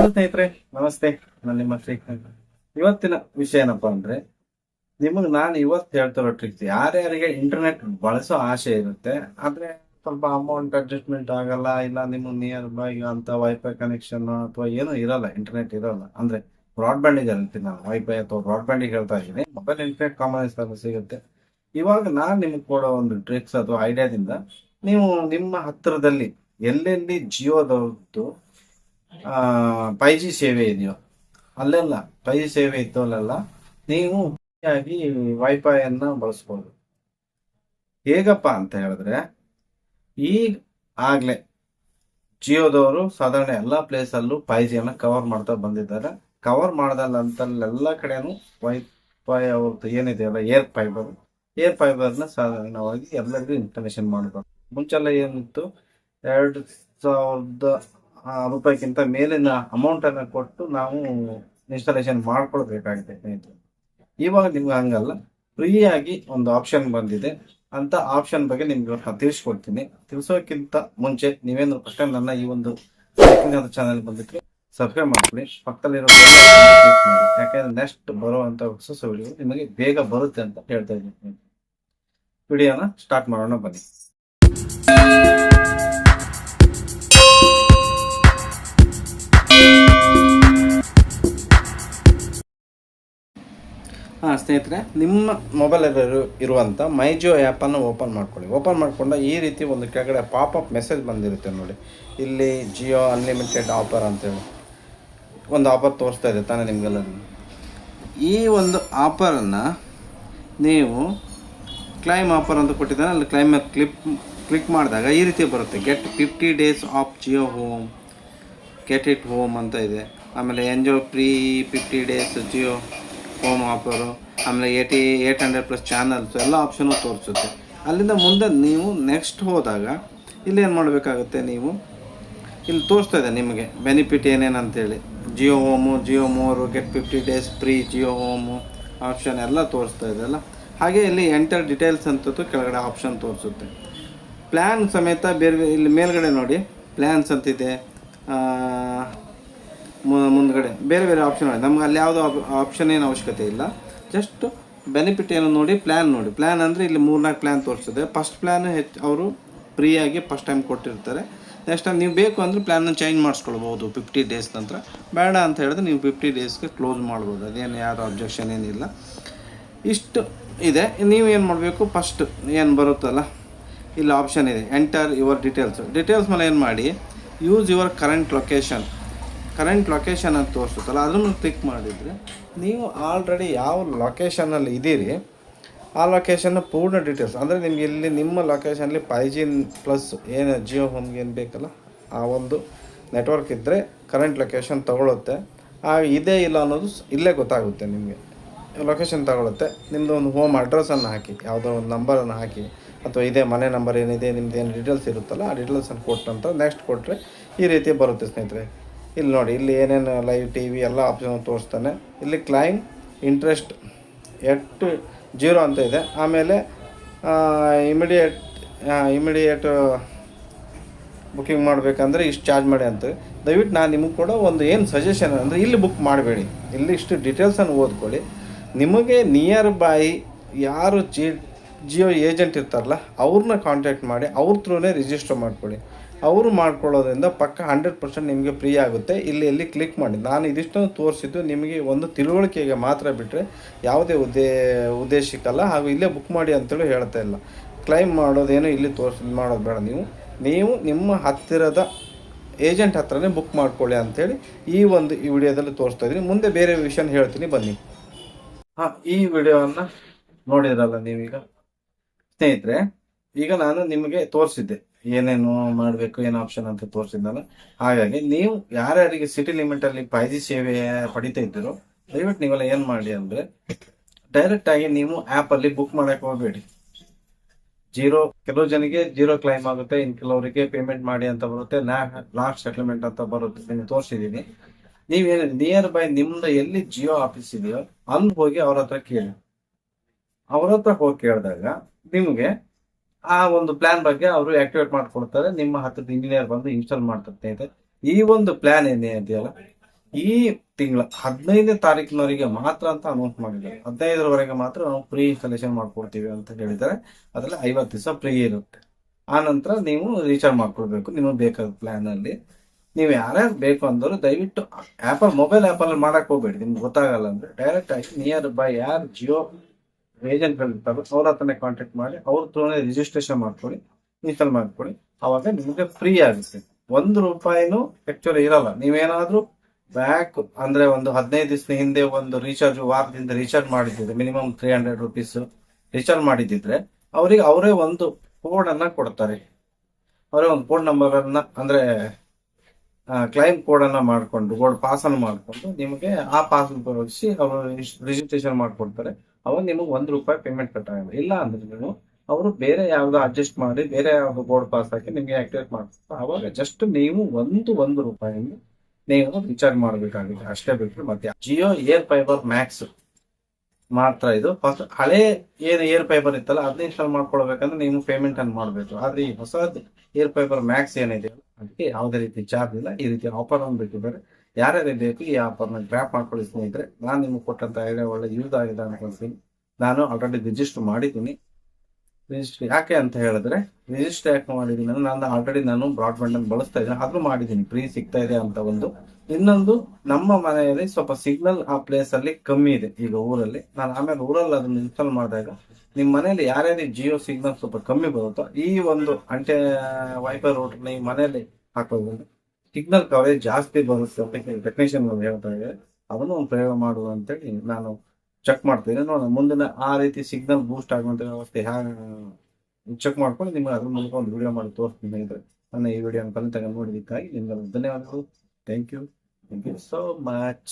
ಸ್ನೇಹಿತರೆ, ನಮಸ್ತೆ. ನಾನು ನಿಮ್ಮ ಶ್ರೀಕಾಂತ್. ಇವತ್ತಿನ ವಿಷಯ ಏನಪ್ಪಾ ಅಂದ್ರೆ, ನಿಮಗೆ ನಾನು ಇವತ್ತು ಹೇಳ್ತಿರೋ ಟ್ರಿಕ್ಸ್, ಯಾರ್ಯಾರಿಗೆ ಇಂಟರ್ನೆಟ್ ಬಳಸೋ ಆಸೆ ಇರುತ್ತೆ ಆದ್ರೆ ಸ್ವಲ್ಪ ಅಮೌಂಟ್ ಅಡ್ಜಸ್ಟ್ಮೆಂಟ್ ಆಗಲ್ಲ, ಇಲ್ಲ ನಿಮ್ಗೆ ನಿಯರ್ ಬೈ ಅಂತ ವೈಫೈ ಕನೆಕ್ಷನ್ ಅಥವಾ ಏನೂ ಇರಲ್ಲ, ಇಂಟರ್ನೆಟ್ ಇರಲ್ಲ ಅಂದ್ರೆ ಬ್ರಾಡ್ಬ್ಯಾಂಡಿಗೆ ಹೇಳ್ತೀನಿ ನಾನು, ವೈಫೈ ಅಥವಾ ಬ್ರಾಡ್ಬ್ಯಾಂಡಿಗೆ ಹೇಳ್ತಾ ಇದ್ದೀನಿ. ಮೊಬೈಲ್ ಇಂಟರ್ನೆಟ್ ಕಾಮನ್ ಸಿಗುತ್ತೆ. ಇವಾಗ ನಾನು ನಿಮ್ಗೆ ಕೊಡೋ ಒಂದು ಟ್ರಿಕ್ಸ್ ಅಥವಾ ಐಡಿಯಾದಿಂದ ನೀವು ನಿಮ್ಮ ಹತ್ತಿರದಲ್ಲಿ ಎಲ್ಲೆಲ್ಲಿ ಜಿಯೋದವ್ರದ್ದು 5G ಸೇವೆ ಇದೆಯೋ ಅಲ್ಲೆಲ್ಲ 5G ಸೇವೆ ಇತ್ತು ಅಲ್ಲೆಲ್ಲ ನೀವು ಆಗಿ ವೈಫೈ ಅನ್ನ ಬಳಸ್ಬೋದು. ಹೇಗಪ್ಪ ಅಂತ ಹೇಳಿದ್ರೆ, ಈಗ ಆಗ್ಲೇ ಜಿಯೋದವರು ಸಾಧಾರಣ ಎಲ್ಲಾ ಪ್ಲೇಸ್ ಅಲ್ಲೂ 5G ಅನ್ನ ಕವರ್ ಮಾಡ್ತಾ ಬಂದಿದ್ದಾರೆ. ಕವರ್ ಮಾಡ್ದಲ್ಲ ಕಡೆನೂ ವೈಫೈ ಅವ್ರದ್ದು ಏನಿದೆಯಲ್ಲ ಏರ್ ಫೈಬರ್ನ ಸಾಧಾರಣವಾಗಿ ಎಲ್ಲರಿಗೂ ಇನ್ಸ್ಟಾಲೇಷನ್ ಮಾಡಬೇಕು. ಮುಂಚೆಲ್ಲ ಏನಿತ್ತು, 2,000 ರೂಪಾಯಿಗಿಂತ ಮೇಲಿನ ಅಮೌಂಟ್ ಅನ್ನ ಕೊಟ್ಟು ನಾವು ಇನ್ಸ್ಟಾಲೇಷನ್ ಮಾಡ್ಕೊಳ್ಬೇಕಾಗಿದೆ. ಇವಾಗ ನಿಮ್ಗೆ ಹಂಗಲ್ಲ, ಫ್ರೀ ಆಗಿ ಒಂದು ಆಪ್ಷನ್ ಬಂದಿದೆ. ಅಂತ ಆಪ್ಷನ್ ಬಗ್ಗೆ ನಿಮ್ಗೆ ತಿಳಿಸ್ಕೊಡ್ತೀನಿ. ತಿಳಿಸೋಕ್ಕಿಂತ ಮುಂಚೆ ನೀವೇನು ಫಸ್ಟ್ ಟೈಮ್ ನನ್ನ ಈ ಒಂದು ಚಾನಲ್ ಬಂದಿದ್ರೆ ಸಬ್ಸ್ಕ್ರೈಬ್ ಮಾಡ್ಕೊಳ್ಳಿ, ಪಕ್ಕದಲ್ಲಿರೋ ಕ್ಲಿಕ್ ಮಾಡಿ. ಯಾಕಂದ್ರೆ ನೆಕ್ಸ್ಟ್ ಬರುವಂತ ಹೊಸ ವಿಡಿಯೋ ನಿಮಗೆ ಬೇಗ ಬರುತ್ತೆ ಅಂತ ಹೇಳ್ತಾ ಇದ್ದೀನಿ. ವಿಡಿಯೋನ ಸ್ಟಾರ್ಟ್ ಮಾಡೋಣ ಬನ್ನಿ. ಸ್ನೇಹಿತರೆ, ನಿಮ್ಮ ಮೊಬೈಲಲ್ಲಿ ಇರುವಂಥ ಮೈಜಿಯೋ ಆ್ಯಪನ್ನು ಓಪನ್ ಮಾಡ್ಕೊಳ್ಳಿ. ಓಪನ್ ಮಾಡಿಕೊಂಡು ಈ ರೀತಿ ಒಂದು ಕೆಳಗಡೆ ಪಾಪಪ್ ಮೆಸೇಜ್ ಬಂದಿರುತ್ತೆ ನೋಡಿ. ಇಲ್ಲಿ ಜಿಯೋ ಅನ್ಲಿಮಿಟೆಡ್ ಆಫರ್ ಅಂತೇಳಿ ಒಂದು ಆಫರ್ ತೋರಿಸ್ತಾ ಇದೆ ತಾನೇ ನಿಮಗೆಲ್ಲ. ಈ ಒಂದು ಆಫರನ್ನು ನೀವು ಕ್ಲೈಮ್ ಆಫರ್ ಅಂತ ಕೊಟ್ಟಿದ್ದಾನೆ, ಅಲ್ಲಿ ಕ್ಲೈಮ್ ಕ್ಲಿಕ್ ಮಾಡಿದಾಗ ಈ ರೀತಿ ಬರುತ್ತೆ. Get 50 days of Jio home, get it home ಅಂತ ಇದೆ. ಆಮೇಲೆ enjoy free 50 days Jio home offer, ಆಮೇಲೆ 800+ ಚಾನಲ್ಸ್ ಎಲ್ಲ ಆಪ್ಷನು ತೋರಿಸುತ್ತೆ. ಅಲ್ಲಿಂದ ಮುಂದೆ ನೀವು ನೆಕ್ಸ್ಟ್ ಹೋದಾಗ ಇಲ್ಲಿ ಏನು ಮಾಡಬೇಕಾಗುತ್ತೆ, ನೀವು ಇಲ್ಲಿ ತೋರಿಸ್ತಾ ಇದೆ ನಿಮಗೆ ಬೆನಿಫಿಟ್ ಏನೇನು ಅಂತೇಳಿ. Jio home, Jio more, get 50 days free Jio home option ಎಲ್ಲ ತೋರಿಸ್ತಾ ಇದೆ ಅಲ್ಲ. ಹಾಗೆ ಇಲ್ಲಿ ಎಂಟರ್ ಡೀಟೇಲ್ಸ್ ಅಂತದ್ದು ಕೆಳಗಡೆ ಆಪ್ಷನ್ ತೋರಿಸುತ್ತೆ. ಪ್ಲ್ಯಾನ್ ಸಮೇತ ಬೇರೆ ಇಲ್ಲಿ ಮೇಲ್ಗಡೆ ನೋಡಿ ಪ್ಲ್ಯಾನ್ಸ್ ಅಂತಿದೆ, ಮುಂದ್ಗಡೆ ಬೇರೆ ಬೇರೆ ಆಪ್ಷನ್ ಇದೆ. ನಮ್ಗೆ ಅಲ್ಲಿ ಯಾವುದೋ ಆಪ್ಷನ್ ಏನು ಅವಶ್ಯಕತೆ ಇಲ್ಲ, ಜಸ್ಟ್ ಬೆನಿಫಿಟ್ ಏನು ನೋಡಿ, ಪ್ಲ್ಯಾನ್ ನೋಡಿ. ಪ್ಲ್ಯಾನ್ ಅಂದರೆ ಇಲ್ಲಿ 3-4 ಪ್ಲ್ಯಾನ್ ತೋರಿಸ್ತದೆ. ಫಸ್ಟ್ ಪ್ಲ್ಯಾನ್ ಅವರು ಫ್ರೀಯಾಗಿ ಫಸ್ಟ್ ಟೈಮ್ ಕೊಟ್ಟಿರ್ತಾರೆ. ನೆಕ್ಸ್ಟ್ ಟೈಮ್ ನೀವು ಬೇಕು ಅಂದರೆ ಪ್ಲ್ಯಾನ್ನ ಚೇಂಜ್ ಮಾಡಿಸ್ಕೊಳ್ಬೋದು 50 days ನಂತರ. ಬೇಡ ಅಂತ ಹೇಳಿದ್ರೆ ನೀವು 50 daysಗೆ ಕ್ಲೋಸ್ ಮಾಡ್ಬೋದು, ಅದೇನು ಯಾರು ಅಬ್ಜೆಕ್ಷನ್ ಏನಿಲ್ಲ. ಇಷ್ಟು ಇದೆ. ನೀವು ಏನು ಮಾಡಬೇಕು, ಫಸ್ಟ್ ಏನು ಬರುತ್ತಲ್ಲ ಇಲ್ಲಿ ಆಪ್ಷನ್ ಇದೆ ಎಂಟರ್ ಯುವರ್ ಡೀಟೇಲ್ಸ್ ಮೇಲೆ ಏನು ಮಾಡಿ, ಯೂಸ್ ಯುವರ್ ಕರೆಂಟ್ ಲೊಕೇಶನ್ ಅಂತ ತೋರಿಸುತ್ತಲ್ಲ ಅದನ್ನು ಕ್ಲಿಕ್ ಮಾಡಿದರೆ ನೀವು ಆಲ್ರೆಡಿ ಯಾವ ಲೊಕೇಶನಲ್ಲಿ ಇದ್ದೀರಿ ಆ ಲೊಕೇಶನ್ನ ಪೂರ್ಣ ಡೀಟೇಲ್ಸ್, ಅಂದರೆ ನಿಮಗೆ ಇಲ್ಲಿ ನಿಮ್ಮ ಲೊಕೇಶನಲ್ಲಿ 5G ಪ್ಲಸ್ ಏನು ಜಿಯೋ ಹೋಮ್ಗೆ ಏನು ಬೇಕಲ್ಲ ಆ ಒಂದು ನೆಟ್ವರ್ಕ್ ಇದ್ದರೆ ಕರೆಂಟ್ ಲೊಕೇಶನ್ ತೊಗೊಳುತ್ತೆ. ಇದೇ ಇಲ್ಲ ಅನ್ನೋದು ಇಲ್ಲೇ ಗೊತ್ತಾಗುತ್ತೆ. ನಿಮಗೆ ಲೊಕೇಶನ್ ತಗೊಳುತ್ತೆ. ನಿಮ್ಮದು ಒಂದು ಹೋಮ್ ಅಡ್ರೆಸ್ಸನ್ನು ಹಾಕಿ, ಯಾವುದೋ ಒಂದು ನಂಬರನ್ನು ಹಾಕಿ, ಅಥವಾ ಇದೇ ಮನೆ ನಂಬರ್ ಏನಿದೆ ನಿಮ್ದು ಏನು ಡೀಟೇಲ್ಸ್ ಇರುತ್ತಲ್ಲ ಆ ಡೀಟೇಲ್ಸನ್ನು ಕೊಟ್ಟಂತ ನೆಕ್ಸ್ಟ್ ಕೊಟ್ಟರೆ ಈ ರೀತಿ ಬರುತ್ತೆ ಸ್ನೇಹಿತರೆ. ಇಲ್ಲಿ ನೋಡಿ, ಇಲ್ಲಿ ಏನೇನು ಲೈವ್ TV ಎಲ್ಲ ಆಪ್ಷನ್ ತೋರಿಸ್ತಾನೆ. ಇಲ್ಲಿ ಕ್ಲೈಮ್ ಇಂಟ್ರೆಸ್ಟ್ ಎಟ್ 0 ಅಂತ ಇದೆ. ಆಮೇಲೆ ಇಮಿಡಿಯೇಟ್ ಬುಕ್ಕಿಂಗ್ ಮಾಡಬೇಕಂದ್ರೆ ಇಷ್ಟು ಚಾರ್ಜ್ ಮಾಡಿ ಅಂತ. ದಯವಿಟ್ಟು ನಾನು ನಿಮಗೆ ಕೂಡ ಒಂದು ಏನು ಸಜೆಷನ್ ಅಂದರೆ, ಇಲ್ಲಿ ಬುಕ್ ಮಾಡಬೇಡಿ, ಇಲ್ಲಿ ಇಷ್ಟು ಡೀಟೇಲ್ಸನ್ನು ಓದ್ಕೊಳ್ಳಿ. ನಿಮಗೆ ನಿಯರ್ ಬೈ ಯಾರು ಜಿಯೋ ಏಜೆಂಟ್ ಇರ್ತಾರಲ್ಲ ಅವ್ರನ್ನ ಕಾಂಟ್ಯಾಕ್ಟ್ ಮಾಡಿ ಅವ್ರ ಥ್ರೂನೇ ರಿಜಿಸ್ಟರ್ ಮಾಡ್ಕೊಳ್ಳಿ. ಅವರು ಮಾಡ್ಕೊಳ್ಳೋದ್ರಿಂದ ಪಕ್ಕ 100% ನಿಮಗೆ ಫ್ರೀ ಆಗುತ್ತೆ. ಇಲ್ಲಿ ಕ್ಲಿಕ್ ಮಾಡಿ. ನಾನು ಇದಿಷ್ಟನ್ನು ತೋರಿಸಿದ್ದು ನಿಮಗೆ ಒಂದು ತಿಳುವಳಿಕೆಗೆ ಮಾತ್ರ ಬಿಟ್ಟರೆ ಯಾವುದೇ ಉದ್ದೇಶಕ್ಕಲ್ಲ. ಹಾಗೂ ಇಲ್ಲೇ ಬುಕ್ ಮಾಡಿ ಅಂತೇಳಿ ಹೇಳ್ತಾ ಇಲ್ಲ. ಕ್ಲೈಮ್ ಮಾಡೋದೇನು ಇಲ್ಲಿ ಮಾಡೋದು ಬೇಡ. ನೀವು ನಿಮ್ಮ ಹತ್ತಿರದ ಏಜೆಂಟ್ ಹತ್ರನೇ ಬುಕ್ ಮಾಡ್ಕೊಳ್ಳಿ ಅಂಥೇಳಿ ಈ ವಿಡಿಯೋದಲ್ಲಿ ತೋರಿಸ್ತಾ ಇದ್ದೀನಿ. ಮುಂದೆ ಬೇರೆ ವಿಷಯನ ಹೇಳ್ತೀನಿ ಬನ್ನಿ. ಈ ವಿಡಿಯೋವನ್ನು ನೋಡಿದ್ರಲ್ಲ ನೀವೀಗ ಸ್ನೇಹಿತರೆ, ಈಗ ನಾನು ನಿಮಗೆ ತೋರಿಸಿದ್ದೆ ಏನೇನು ಮಾಡಬೇಕು, ಏನು ಆಪ್ಷನ್ ಅಂತ ತೋರಿಸಿದ್ದಲ್ಲ. ಹಾಗಾಗಿ ನೀವು ಯಾರ್ಯಾರಿಗೆ ಸಿಟಿ ಲಿಮಿಟಲ್ಲಿ 5G ಸೇವೆ ಪಡಿತಾ ಇದ್ದೀರೋ ದಯವಿಟ್ಟು ನೀವೆಲ್ಲ ಏನು ಮಾಡಿ ಅಂದರೆ, ಡೈರೆಕ್ಟ್ ಆಗಿ ನೀವು ಆ್ಯಪಲ್ಲಿ ಬುಕ್ ಮಾಡಕ್ಕೆ ಹೋಗಬೇಡಿ. ಕೆಲವು ಜನಿಗೆ 0 ಕ್ಲೈಮ್ ಆಗುತ್ತೆ, ಇನ್ನು ಕೆಲವರಿಗೆ ಪೇಮೆಂಟ್ ಮಾಡಿ ಅಂತ ಬರುತ್ತೆ, ಲಾಸ್ಟ್ ಸೆಟಲ್ಮೆಂಟ್ ಅಂತ ಬರುತ್ತೆ. ನಿಮ್ಗೆ ತೋರಿಸಿದ್ದೀನಿ. ನೀವೇನು ನಿಯರ್ ಬೈ ನಿಮ್ದು ಎಲ್ಲಿ ಜಿಯೋ ಆಫೀಸ್ ಇದೆಯೋ ಅಲ್ಲಿ ಹೋಗಿ ಅವ್ರ ಹತ್ರ ಕೇಳಿ. ಅವ್ರ ಹತ್ರ ಹೋಗಿ ಕೇಳಿದಾಗ ನಿಮಗೆ ಆ ಒಂದು ಪ್ಲಾನ್ ಬಗ್ಗೆ ಅವರು ಆಕ್ಟಿವೇಟ್ ಮಾಡ್ಕೊಡ್ತಾರೆ. ನಿಮ್ಮ ಹತ್ರದ ಇಂಜಿನಿಯರ್ ಬಂದು ಇನ್ಸ್ಟಾಲ್ ಮಾಡ್ತಾರೆ. ಈ ಒಂದು ಪ್ಲಾನ್ ಏನೇ ಇದೆಯಲ್ಲ ಈ ತಿಂಗಳ 15ನೇ ತಾರೀಕಿನವರೆಗೆ ಮಾತ್ರ ಅಂತ ಅನೌನ್ಸ್ ಮಾಡಿದ್ದಾರೆ. 15ರವರೆಗೆ ಮಾತ್ರ ನಾವು ಫ್ರೀ ಇನ್ಸ್ಟಾಲೇಷನ್ ಮಾಡ್ಕೊಡ್ತೀವಿ ಅಂತ ಹೇಳಿದ್ದಾರೆ. ಅದರಲ್ಲಿ 50 ದಿವಸ ಫ್ರೀ ಇರುತ್ತೆ. ಆ ನಂತರ ನೀವು ರೀಚಾರ್ಜ್ ಮಾಡ್ಕೊಳ್ಬೇಕು ನಿಮಗೆ ಬೇಕಾದ ಪ್ಲಾನ್ ಅಲ್ಲಿ. ನೀವು ಯಾರ್ಯಾರು ಬೇಕು ಅಂದರು ದಯವಿಟ್ಟು ಮೊಬೈಲ್ ಆ್ಯಪಲ್ಲಿ ಮಾಡಕ್ ಹೋಗ್ಬೇಡಿ, ನಿಮ್ಗೆ ಗೊತ್ತಾಗಲ್ಲ ಅಂದ್ರೆ ಡೈರೆಕ್ಟ್ ಆಗಿ ನಿಯರ್ ಬೈ ಯಾರು ಜಿಯೋ ಏಜೆಂಟ್ಗಳು ಇರ್ತಾರೋ ಅವ್ರ ಹತ್ರನೇ ಕಾಂಟ್ಯಾಕ್ಟ್ ಮಾಡಿ ಅವ್ರ ಥ್ರೂನೇ ರಿಜಿಸ್ಟ್ರೇಷನ್ ಮಾಡ್ಕೊಳ್ಳಿ, ಇನ್ಸ್ಟಾಲ್ ಮಾಡ್ಕೊಳ್ಳಿ. ಅವಾಗ ನಿಮಗೆ ಫ್ರೀ ಆಗುತ್ತೆ. ₹1 ಆಕ್ಚುಲಿ ಇರಲ್ಲ. ನೀವೇನಾದ್ರೂ ಬ್ಯಾಕ್ ಅಂದ್ರೆ ಒಂದು 15 ದಿವಸದ ಹಿಂದೆ ಒಂದು ರೀಚಾರ್ಜ್ ವಾರದಿಂದ ರೀಚಾರ್ಜ್ ಮಾಡಿದ್ರೆ ಮಿನಿಮಮ್ ₹300 ರೀಚಾರ್ಜ್ ಮಾಡಿದ್ರೆ ಅವರಿಗೆ ಅವರೇ ಒಂದು ಕೋಡ್ ಅನ್ನ ಕೊಡ್ತಾರೆ. ಅವರೇ ಒಂದು ಕೋಡ್ ನಂಬರ್ ಅನ್ನ ಅಂದ್ರೆ ಕ್ಲೈಮ್ ಕೋಡ್ ಅನ್ನ ಮಾಡ್ಕೊಂಡು ಕೋಡ್ ಪಾಸ್ ಅನ್ನು ಮಾಡ್ಕೊಂಡು ನಿಮಗೆ ಆ ಪಾಸ್ ಉಪಯೋಗಿಸಿ ಅವರು ರಿಜಿಸ್ಟ್ರೇಷನ್ ಮಾಡ್ಕೊಡ್ತಾರೆ. ಅವಾಗ ನಿಮಗೆ ₹1 ಪೇಮೆಂಟ್ ಕಟ್ಟಾಗಲ್ಲ. ಇಲ್ಲ ಅಂದ್ರೆ ನೀವು ಅವರು ಬೇರೆ ಯಾವ್ದು ಅಡ್ಜಸ್ಟ್ ಮಾಡಿ ಬೇರೆ ಯಾವ್ದು ಕೋಡ್ ಪಾಸ್ ಹಾಕಿ ನಿಮಗೆ ಆಕ್ಟಿವೇಟ್ ಮಾಡ್ತಾರೆ. ಅವಾಗ ಜಸ್ಟ್ ನೀವು ₹1 ನೀವು ರೀಚಾರ್ಜ್ ಮಾಡಬೇಕಾಗಿದೆ ಅಷ್ಟೇ ಬಿಟ್ಟರೆ ಮತ್ತೆ ಜಿಯೋ ಏರ್ ಫೈಬರ್ ಮ್ಯಾಕ್ಸ್ ಮಾತ್ರ ಇದು. ಫಸ್ಟ್ ಹಳೆ ಏನು ಏರ್ ಫೈಬರ್ ಇತ್ತಲ್ಲ ಅದನ್ನ ಇನ್ಸ್ಟಾಲ್ ಮಾಡ್ಕೊಳ್ಬೇಕಂದ್ರೆ ನೀವು ಪೇಮೆಂಟ್ ಅನ್ನು ಮಾಡಬೇಕು. ಆದ್ರೆ ಈ ಹೊಸದು ಏರ್ ಫೈಬರ್ ಮ್ಯಾಕ್ಸ್ ಏನಿದೆ ಅದಕ್ಕೆ ಯಾವುದೇ ರೀತಿ ಚಾರ್ಜ್ ಇಲ್ಲ. ಈ ರೀತಿ ಆಫರ್ ಅನ್ನು ಬಿಟ್ಟಿದ್ದಾರೆ. ಯಾರ್ಯಾರು ಬೇಕು ಈ ಆಫರ್ನ ಗ್ರ್ಯಾಪ್ ಮಾಡ್ಕೊಳ್ಳಿ ಸ್ನೇಹಿತರೆ. ನಾನು ನಿಮ್ಗೆ ಕೊಟ್ಟಂತ ಐಡಿಯಾ ಒಳ್ಳೆ ಯೂಸ್ ಆಗಿದೆ ಅನ್ಕೊಳ್ತೀನಿ. ನಾನು ಆಲ್ರೆಡಿ ರಿಜಿಸ್ಟರ್ ಮಾಡಿದ್ದೀನಿ. ರಿಜಿಸ್ಟರ್ ಯಾಕೆ ಅಂತ ಹೇಳಿದ್ರೆ ರಿಜಿಸ್ಟರ್ ಯಾಕೆ ಮಾಡಿದ್ದೀನಿ ಅಂದ್ರೆ ಆಲ್ರೆಡಿ ನಾನು ಬ್ರಾಡ್ಬ್ಯಾಂಡ್ ಅನ್ನು ಬಳಸ್ತಾ ಇದ್ದೀನಿ, ಆದ್ರೂ ಮಾಡಿದ್ದೀನಿ ಫ್ರೀ ಸಿಗ್ತಾ ಇದೆ ಅಂತ ಒಂದು. ಇನ್ನೊಂದು ನಮ್ಮ ಮನೆಯಲ್ಲಿ ಸ್ವಲ್ಪ ಸಿಗ್ನಲ್ ಆ ಪ್ಲೇಸ್ ಅಲ್ಲಿ ಕಮ್ಮಿ ಇದೆ ಈಗ ಊರಲ್ಲಿ. ನಾನು ಆಮೇಲೆ ಊರಲ್ಲಿ ಅದನ್ನ ಇನ್ಸ್ಟಾಲ್ ಮಾಡಿದಾಗ ನಿಮ್ಮ ಮನೆಯಲ್ಲಿ ಯಾರ್ಯಾರು ಜಿಯೋ ಸಿಗ್ನಲ್ ಸ್ವಲ್ಪ ಕಮ್ಮಿ ಬರುತ್ತೋ ಈ ಒಂದು ವೈಫೈ ರೂಟರ್ ಈ ಮನೆಯಲ್ಲಿ ಹಾಕೋದ್ರಿಂದ ಸಿಗ್ನಲ್ ಕವರೇಜ್ ಜಾಸ್ತಿ ಬರುತ್ತೆ ಅಂತ ಟೆಕ್ನಿಷಿಯನ್ ಹೇಳ್ತಾ ಇದ್ದಾರೆ. ಅದನ್ನು ಒಂದು ಪ್ರಯೋಗ ಮಾಡುವ ಅಂತೇಳಿ ನಾನು ಚೆಕ್ ಮಾಡ್ತೀನಿ. ನೋಡೋಣ ಮುಂದಿನ ಆ ರೀತಿ ಸಿಗ್ನಲ್ ಬೂಸ್ಟ್ ಆಗುವಂತ ವ್ಯವಸ್ಥೆ ಚೆಕ್ ಮಾಡ್ಕೊಂಡು ನಿಮ್ಗೆ ಅದ್ರ ಮೂಲಕ ಒಂದು ವಿಡಿಯೋ ಮಾಡಿ ತೋರಿಸ್ತೀನಿ. ನನ್ನ ಈ ವಿಡಿಯೋ ಕಲಿತಾಗ ನೋಡಿದ್ದಕ್ಕಾಗಿ ನಿಮ್ಗೆ ಧನ್ಯವಾದಗಳು. Thank you so much.